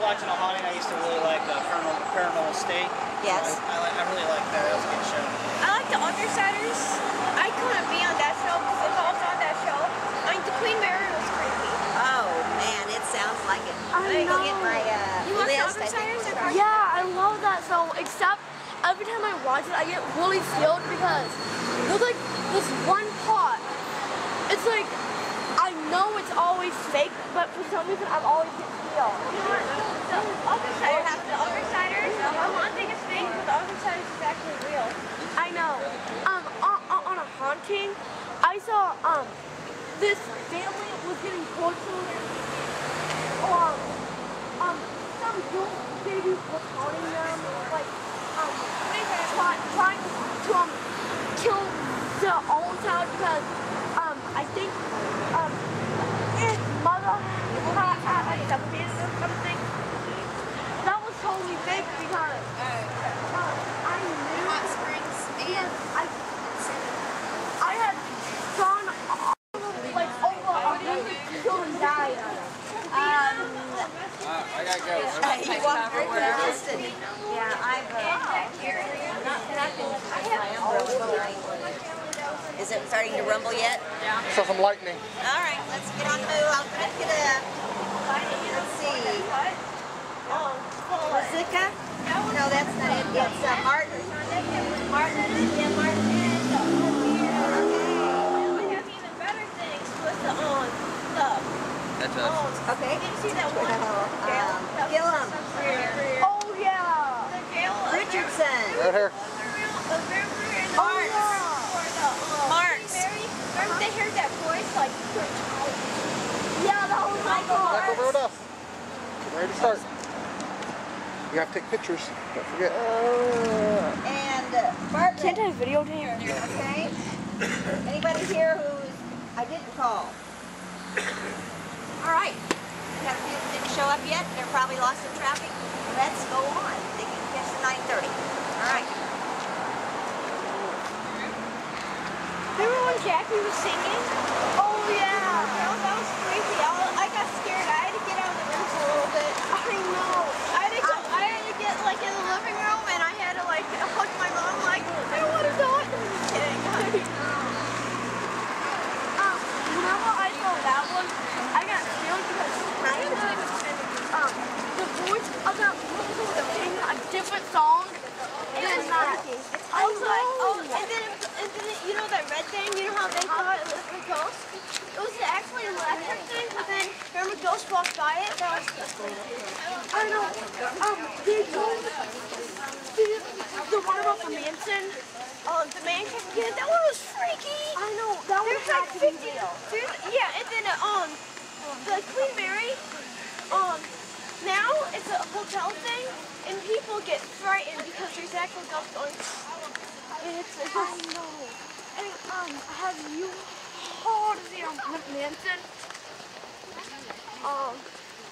watching a haunting, I used to really like Paranormal State. Yes. I really like that. That was a good show. I like the Undersiders. I couldn't be on that show because if I was on that show, I mean, the Queen Mary was creepy. Oh man, it sounds like it. I'm gonna go get my You watch the list. Undersiders? Yeah, I love that show, except every time I watch it, I get really scared because there's like this one part. It's like, I know it's always fake, but for some reason I've always get scared. The Undersiders, one thing is fake, but the Undersiders is actually real. I know. On a haunting, I saw this family was getting tortured. Some young baby was haunting them, like trying to kill their own child because I think his mother had like separated or something. That was totally fake because I knew Hot Springs and I had gone like over 100 children died. I gotta go. you walked very fast. Yeah, I've Is it starting to rumble yet? Yeah. Saw some lightning. All right, let's get on the move. I'm gonna get a. Let's see. Zika? No, that's not it. It's Martin. Martin. Yeah, Martin. We have even better things with the That's us. Okay. Did you see that one? Gillum. Oh yeah. The Gale Richardson. Right here. Marks. Marks. Remember they heard that voice like, Yeah, that was my Back over God. with us. Get ready to start. You have to take pictures. Don't forget. And Bartlett. Can't I videotape? Okay. Anybody here who's I didn't call? All right. We have a few that didn't show up yet. They're probably lost in traffic. Let's go on. They can catch the 9:30. All right. remember when Jackie was singing? Oh yeah. That was crazy. I got scared. I had to get out of the room for a little bit. I know. I had to get like in the living room and I had to like hug my mom like, I don't want to die. I'm just kidding. Whenever I saw that one, I got scared because the voice of that woman was singing a different song than that. I was like, oh, and then you know that red thing? You know how they thought it was a ghost? It was actually an electric thing, but then remember ghost walked by it? That was I know. They told the one about the Manson. the mansion. Yeah, that one was freaky. I know. That one There's had like to be 50. real. Yeah, and then the Queen Mary. Now it's a hotel thing, and people get frightened because there's actual ghosts going. I know. And have you heard of the Manson?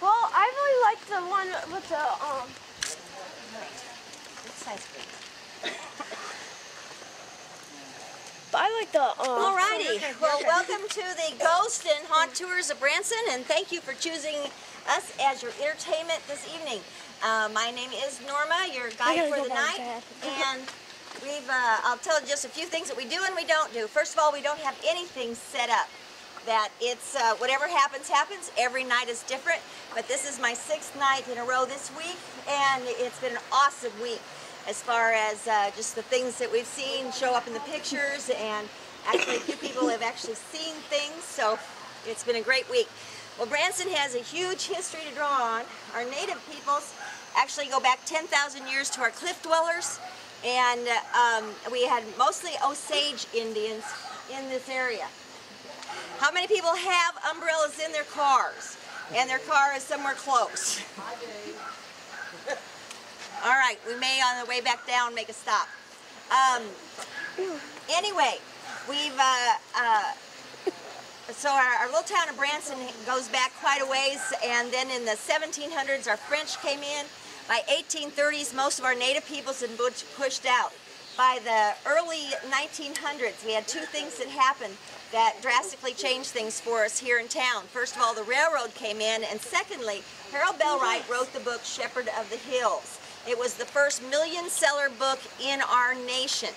Well, I really like the one with the What size please? I like the Alrighty. Well, welcome to the Ghost and Haunt Tours of Branson, and thank you for choosing us as your entertainment this evening. My name is Norma, your guide for the night, and I'll tell you just a few things that we do and we don't do. First of all, we don't have anything set up. That it's whatever happens, happens. Every night is different, but this is my 6th night in a row this week, and it's been an awesome week as far as just the things that we've seen show up in the pictures, and actually a few people have actually seen things, so it's been a great week. Well, Branson has a huge history to draw on. Our native peoples actually go back 10,000 years to our cliff dwellers, and we had mostly Osage Indians in this area. How many people have umbrellas in their cars? And their car is somewhere close. All right, we may on the way back down make a stop. Anyway, we've so our little town of Branson goes back quite a ways, and then in the 1700s our French came in. By 1830s most of our native peoples had been pushed out. By the early 1900s, we had two things that happened that drastically changed things for us here in town. First of all, the railroad came in, and secondly, Harold Bell Wright wrote the book Shepherd of the Hills. It was the first million-seller book in our nation.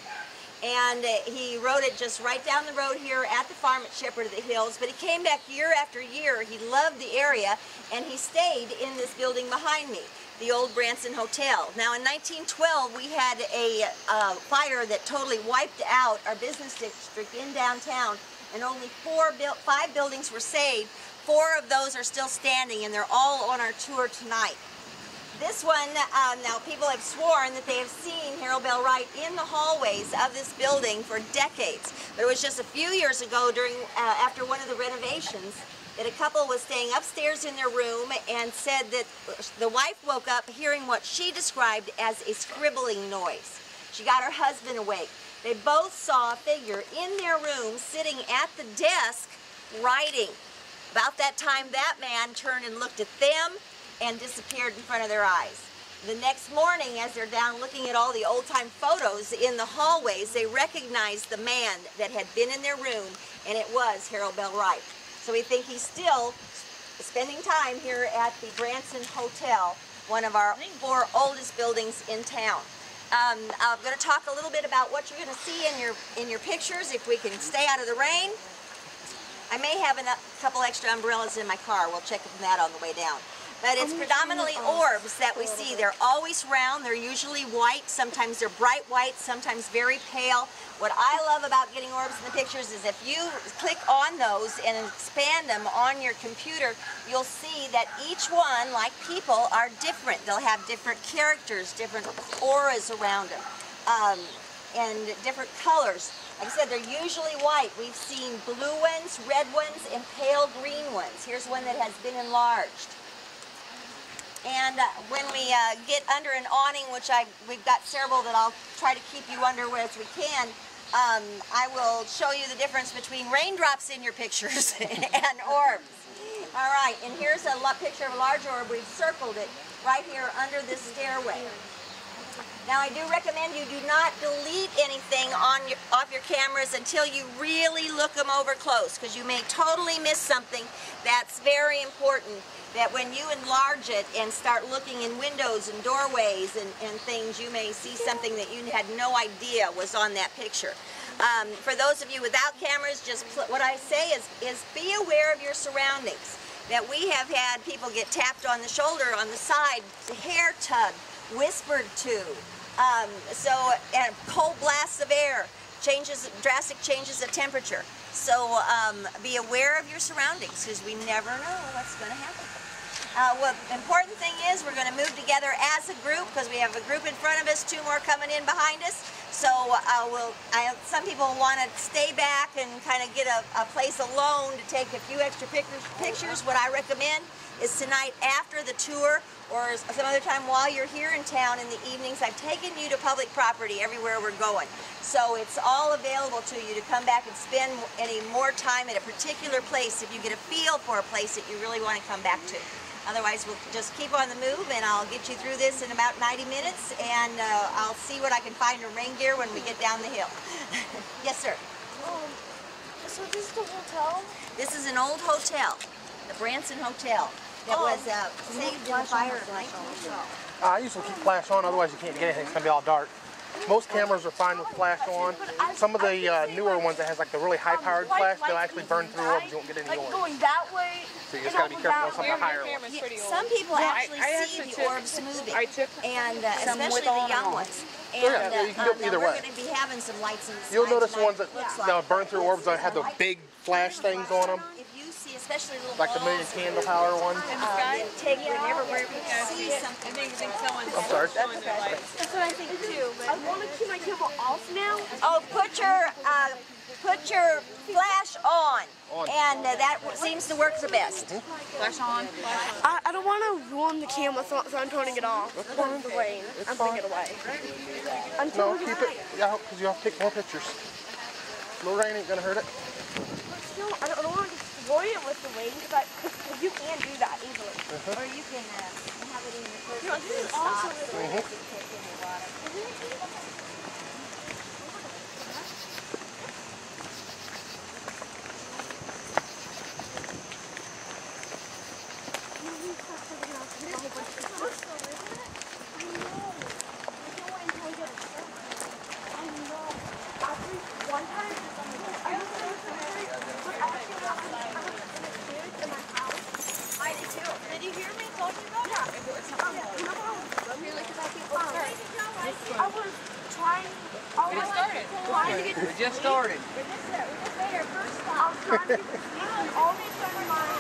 And he wrote it just right down the road here at the farm at Shepherd of the Hills, but he came back year after year. He loved the area, and he stayed in this building behind me, the old Branson Hotel. Now in 1912, we had a fire that totally wiped out our business district in downtown, and only 5 buildings were saved. 4 of those are still standing, and they're all on our tour tonight. This one, now people have sworn that they have seen Harold Bell Wright in the hallways of this building for decades. But it was just a few years ago after one of the renovations that a couple was staying upstairs in their room and said that the wife woke up hearing what she described as a scribbling noise. She got her husband awake. They both saw a figure in their room sitting at the desk writing. About that time, that man turned and looked at them and disappeared in front of their eyes. The next morning, as they're down looking at all the old-time photos in the hallways, they recognized the man that had been in their room, and it was Harold Bell Wright. So we think he's still spending time here at the Branson Hotel, one of our 4 oldest buildings in town. I'm going to talk a little bit about what you're going to see in your pictures, if we can stay out of the rain. I may have a couple extra umbrellas in my car. We'll check on that on the way down. But it's predominantly orbs that we see. They're always round. They're usually white. Sometimes they're bright white, sometimes very pale. What I love about getting orbs in the pictures is if you click on those and expand them on your computer, you'll see that each one, like people, are different. They'll have different characters, different auras around them, and different colors. Like I said, they're usually white. We've seen blue ones, red ones, and pale green ones. Here's one that has been enlarged. And when we get under an awning, which we've got several that I'll try to keep you under as we can, I will show you the difference between raindrops in your pictures and orbs. All right, and here's a picture of a large orb. We've circled it right here under this stairway. Now, I do recommend you do not delete anything off your cameras until you really look them over close, because you may totally miss something that's very important, that when you enlarge it and start looking in windows and doorways and things, you may see something that you had no idea was on that picture. For those of you without cameras, just what I say is be aware of your surroundings. That we have had people get tapped on the shoulder, on the side, hair tugged, whispered to, and cold blasts of air, drastic changes of temperature. So be aware of your surroundings, because we never know what's going to happen. Well, the important thing is we're going to move together as a group, because we have a group in front of us, 2 more coming in behind us. So some people want to stay back and kind of get a place alone to take a few extra pictures. What I recommend is tonight after the tour, or some other time while you're here in town in the evenings, I've taken you to public property everywhere we're going. So it's all available to you to come back and spend any more time at a particular place if you get a feel for a place that you really want to come back to. Otherwise, we'll just keep on the move, and I'll get you through this in about 90 minutes, and I'll see what I can find in rain gear when we get down the hill. Yes, sir? So this is the hotel? This is an old hotel, the Branson Hotel, that was saved in the fire of 1912. I usually keep flash on, otherwise you can't get anything. It's going to be all dark. Most cameras are fine with flash on. Some of the newer ones that has like the really high-powered flash, they'll actually burn through orbs. You won't get any Like orbs. going that way. So you just got to be careful with some of the higher ones. Some people actually see the orbs moving, and especially the young ones. And yeah, you can do it either we're way. going to be having some lights in the sky. You'll notice the tonight. ones that burn through orbs that have the big flash things on them. If you see, especially little Like the million candle power ones. take whenever you see something. I'm sorry. That's what I think too. But I want to keep my camera off now. Oh, put your flash on. And that seems to work the best. Flash on. I don't want to ruin the camera, so I'm turning it off. Turning the rain. I'm putting it away. No, keep it. Yeah, because you have to take more pictures. No rain ain't gonna hurt it. Still, I don't want to destroy it with the rain, because you can do that easily. Or you can have it in your first. This is awesome. I was trying to get We just started. I was trying to get all these